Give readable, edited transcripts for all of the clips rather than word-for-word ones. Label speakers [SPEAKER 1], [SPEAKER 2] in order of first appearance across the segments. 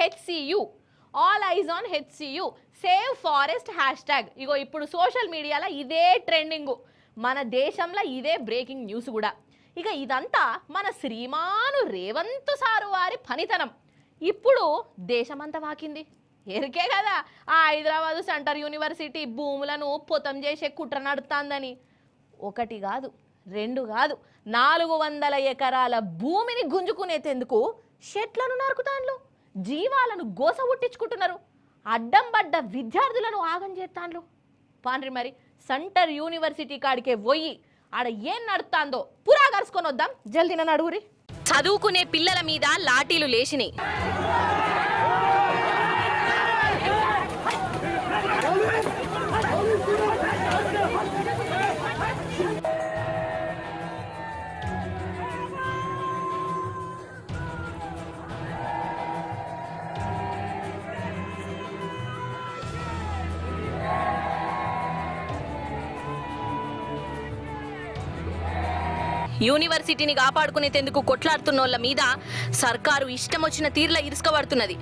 [SPEAKER 1] HCU, all eyes on HCU, save forest hashtag. ఇగో ఇప్పుడు social మీడియాలో ఇదే ట్రెండింగ్, మన దేశంలో ఇదే బ్రేకింగ్ న్యూస్ కూడా. ఇక ఇదంతా మన శ్రీమాను రేవంత్ సారు వారి పనితనం. ఇప్పుడు దేశమంతా వాకింది, ఎరికే కదా ఆ హైదరాబాదు సెంటర్ యూనివర్సిటీ భూములను పొతం చేసే కుట్ర నడుతుందని. ఒకటి కాదు, రెండు కాదు, 400 ఎకరాల భూమిని గుంజుకునేందుకు చెట్లను నరుకుతాండ్లు, జీవాలను గోస ఉట్టించుకుంటున్నారు, అడ్డం పడ్డ విద్యార్థులను ఆగం చేస్తాండ్లు. పాండ్రి మరి సెంటర్ యూనివర్సిటీ కాడికే పోయి ఆడ ఏం నడుస్తాందో పురా కరుసుకొని వద్దాం, జల్దిన నడుగురి. చదువుకునే పిల్లల మీద లాఠీలు లేచినాయి. యూనివర్సిటీని కాపాడుకునేందుకు కొట్లాడుతున్నోళ్ళ మీద సర్కారు ఇష్టం వచ్చిన తీరులా ఇరుసుకబడుతున్నది.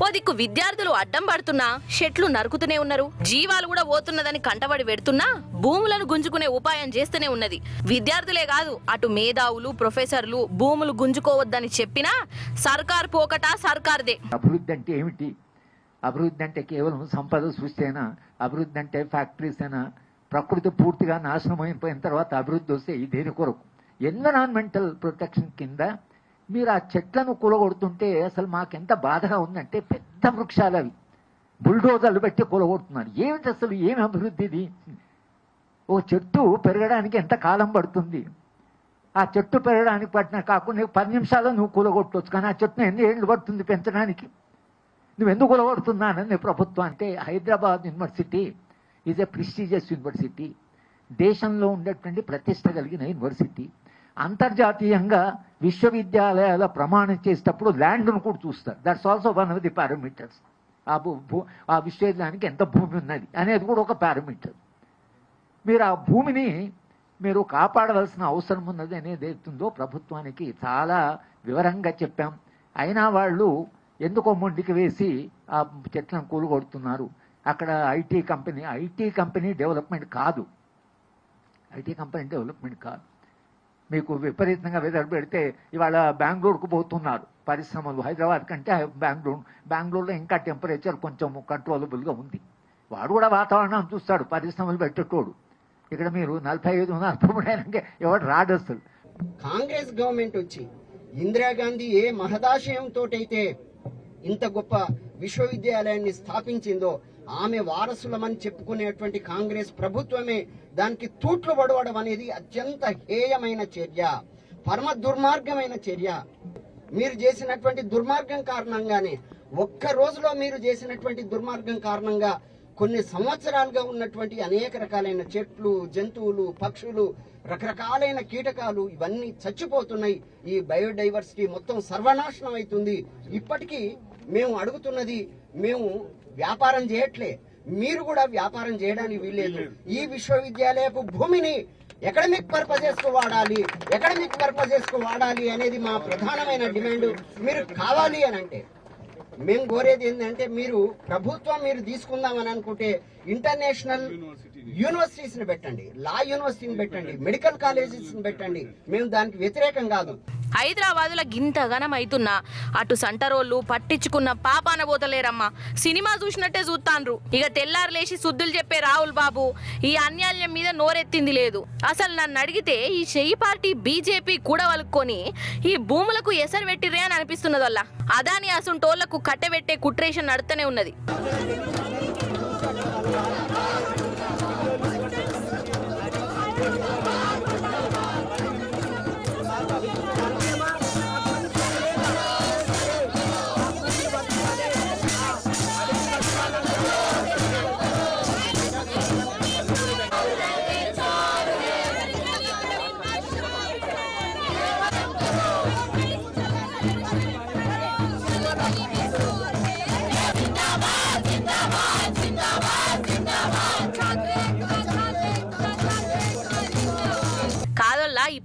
[SPEAKER 1] ఓ దిక్కు విద్యార్థులు అడ్డం పడుతున్నా చెట్లు నరుకుతూనే ఉన్నారు, జీవాలు కూడా పోతున్నదని కంటబడి పెడుతున్నా భూములను గుంజుకునే ఉపాయం చేస్తూనే ఉన్నది. విద్యార్థులే కాదు, అటు మేధావులు ప్రొఫెసర్లు భూములు గుంజుకోవద్దని చెప్పినా సర్కార్ పోకట సర్కార్దే.
[SPEAKER 2] అభివృద్ధి అంటే ఏమిటి? అభివృద్ధి అంటే కేవలం సంపద సృష్టినా? అభివృద్ధి అంటే ఫ్యాక్టరీస్ అయినా? ప్రకృతి పూర్తిగా నాశనం అయిపోయిన తర్వాత అభివృద్ధి వస్తే దేని కొరకు? ఎన్విరాన్మెంటల్ ప్రొటెక్షన్ కింద మీరు ఆ చెట్లను కూలగొడుతుంటే అసలు మాకెంత బాధగా ఉందంటే, పెద్ద వృక్షాలు అవి బుల్డోజర్లు పెట్టి కూలగొడుతున్నారు. ఏమిటి అసలు, ఏమి అభివృద్ధి ఇది? ఓ చెట్టు పెరగడానికి ఎంత కాలం పడుతుంది? ఆ చెట్టు పెరగడానికి పట్టిన కాకుండా 10 నిమిషాల్లో నువ్వు కూలగొట్టవచ్చు, కానీ ఆ చెట్టును ఎన్ని ఏళ్ళు పడుతుంది పెంచడానికి? నువ్వు ఎందుకు కూలగొడుతున్నానని ప్రభుత్వం అంటే, Hyderabad university is a prestigious university, దేశంలో ఉండేటువంటి ప్రతిష్ట కలిగిన యూనివర్సిటీ. అంతర్జాతీయంగా విశ్వవిద్యాలయాల ప్రమాణం చేసేటప్పుడు ల్యాండ్ను కూడా చూస్తారు. That's also one of the parameters. ఆ విశ్వవిద్యాలయానికి ఎంత భూమి ఉన్నది అనేది కూడా ఒక పారామీటర్. మీరు ఆ భూమిని మీరు కాపాడవలసిన అవసరం ఉన్నది అనేది ఏతుందో ప్రభుత్వానికి చాలా వివరంగా చెప్పాం. అయినా వాళ్ళు ఎందుకో మొండికి వేసి ఆ చెట్లను కూలగొడుతున్నారు. అక్కడ ఐటీ కంపెనీ డెవలప్మెంట్ కాదు. మీకు విపరీతంగా వెదర్ పెడితే ఇవాళ బెంగళూరుకు పోతున్నారు పరిశ్రమలు, హైదరాబాద్ కంటే బెంగళూరులో ఇంకా టెంపరేచర్ కొంచెం కంట్రోలబుల్గా ఉంది. వాడు కూడా వాతావరణం చూస్తాడు పరిశ్రమలు పెట్టేటోడు. ఇక్కడ మీరు 45-43 అయినాక ఎవరు రాడు అసలు.
[SPEAKER 3] కాంగ్రెస్ గవర్నమెంట్ వచ్చి ఇందిరాగాంధీ ఏ మహదాశయంతో అయితే ఇంత గొప్ప విశ్వవిద్యాలయాన్ని స్థాపించిందో, ఆమె వారసులమని చెప్పుకునేటువంటి కాంగ్రెస్ ప్రభుత్వమే దానికి తూట్లు పడవడం అనేది అత్యంత హేయమైన చర్య, పరమ దుర్మార్గమైన చర్య. మీరు చేసినటువంటి దుర్మార్గం కారణంగానే, ఒక్క రోజులో మీరు చేసినటువంటి దుర్మార్గం కారణంగా కొన్ని సంవత్సరాలుగా ఉన్నటువంటి అనేక రకాలైన చెట్లు, జంతువులు, పక్షులు, రకరకాలైన కీటకాలు ఇవన్నీ చచ్చిపోతున్నాయి. ఈ బయోడైవర్సిటీ మొత్తం సర్వనాశనం అవుతుంది. ఇప్పటికీ మేము అడుగుతున్నది, మేము వ్యాపారం చేయట్లే, మీరు కూడా వ్యాపారం చేయడానికి వీల్లేదు. ఈ విశ్వవిద్యాలయపు భూమిని ఎకడమిక్ పర్పజెస్ కు వాడాలి అనేది మా ప్రధానమైన డిమాండ్. మీరు కావాలి అని అంటే మేము కోరేది ఏంటంటే, మీరు ప్రభుత్వం మీరు తీసుకుందామని అనుకుంటే ఇంటర్నేషనల్ యూనివర్సిటీస్ ని పెట్టండి, లా యూనివర్సిటీని పెట్టండి, మెడికల్ కాలేజెస్ ని పెట్టండి. మేము దానికి వ్యతిరేకం కాదు.
[SPEAKER 1] హైదరాబాదులో గింతగనం అవుతున్నా అటు సంటరోళ్ళు పట్టించుకున్న పాపాన పోతలేరమ్మా. సినిమా చూసినట్టే చూస్తాండ్రు. ఇక తెల్లారు లేచి శుద్ధులు చెప్పే రాహుల్ బాబు ఈ అన్యాయం మీద నోరెత్తింది లేదు. అసలు నన్ను అడిగితే ఈ చెయ్యి పార్టీ బీజేపీ కూడా వలుక్కొని ఈ భూములకు ఎసరు పెట్టిర్రే అని అనిపిస్తున్నది. వల్ల అదాని అసుంటోళ్లకు కట్టెబెట్టే కుట్రేషన్ నడుతూనే ఉన్నది.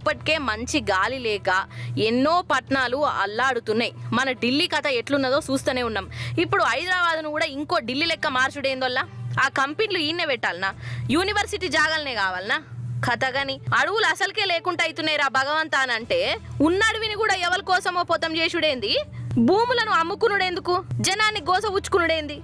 [SPEAKER 1] ఇప్పటికే మంచి గాలి లేక ఎన్నో పట్టణాలు అల్లాడుతున్నాయి. మన ఢిల్లీ కథ ఎట్లున్నదో చూస్తూనే ఉన్నాం. ఇప్పుడు హైదరాబాద్ను కూడా ఇంకో ఢిల్లీ లెక్క మార్చుడేందోల్లా? ఆ కంపెనీలు ఈయనే పెట్టాలనా? యూనివర్సిటీ జాగాలనే కావాలనా? కథగాని అడవులు అసలుకే లేకుండా అవుతున్నాయి రా భగవంతా అని అంటే ఉన్న అడవిని కూడా ఎవరి కోసమో పొతం చేసుడేంది? భూములను అమ్ముకునుడేందుకు? జనాన్ని గోస ఉచ్చుకునుడేంది?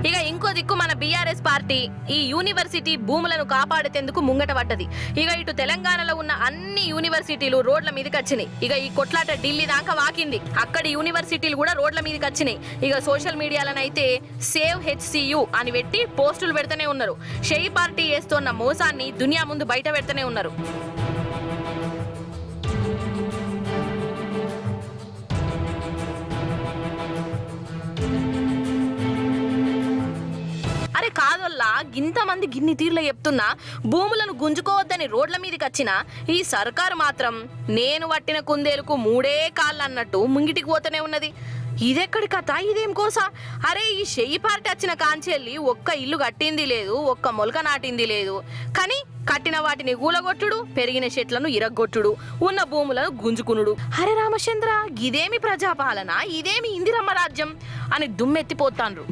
[SPEAKER 1] ఇక ఇంకో దిక్కు మన బీఆర్ఎస్ పార్టీ ఈ యూనివర్సిటీ భూములను కాపాడేందుకు ముంగట పడ్డది. ఇక ఇటు తెలంగాణలో ఉన్న అన్ని యూనివర్సిటీలు రోడ్ల మీదకి వచ్చినాయి. ఇక ఈ కొట్లాట ఢిల్లీ దాకా వాకింది. అక్కడి యూనివర్సిటీలు కూడా రోడ్ల మీదకి వచ్చినాయి. ఇక సోషల్ మీడియాలనైతే సేవ్ హెచ్సియు అని పెట్టి పోస్టులు పెడుతూనే ఉన్నారు. షెయి పార్టీ చేస్తున్న మోసాన్ని దునియా ముందు బయట పెడుతూనే ఉన్నారు. అరే కాదోల్లా, గింతమంది గిన్ని తీర్లు చెప్తున్నా భూములను గుంజుకోవద్దని రోడ్ల మీదకి వచ్చినా ఈ సర్కారు మాత్రం నేను పట్టిన కుందేలుకు మూడే కాళ్ళు అన్నట్టు ముంగిటికి పోతూనే ఉన్నది. ఇదెక్కడి కథ, ఇదేం కోసా? అరే ఈ షెయి పార్టీ వచ్చిన కాంచెల్లి ఒక్క ఇల్లు కట్టింది లేదు, ఒక్క మొలక నాటింది లేదు. కానీ కట్టిన వాటిని గూలగొట్టుడు, పెరిగిన చెట్లను ఇరగొట్టుడు, ఉన్న భూములను గుంజుకునుడు. హరే రామచంద్ర, ఇదేమి ప్రజాపాలన, ఇదేమి ఇందిరమ్మ రాజ్యం అని దుమ్మెత్తిపోతాండ్రు.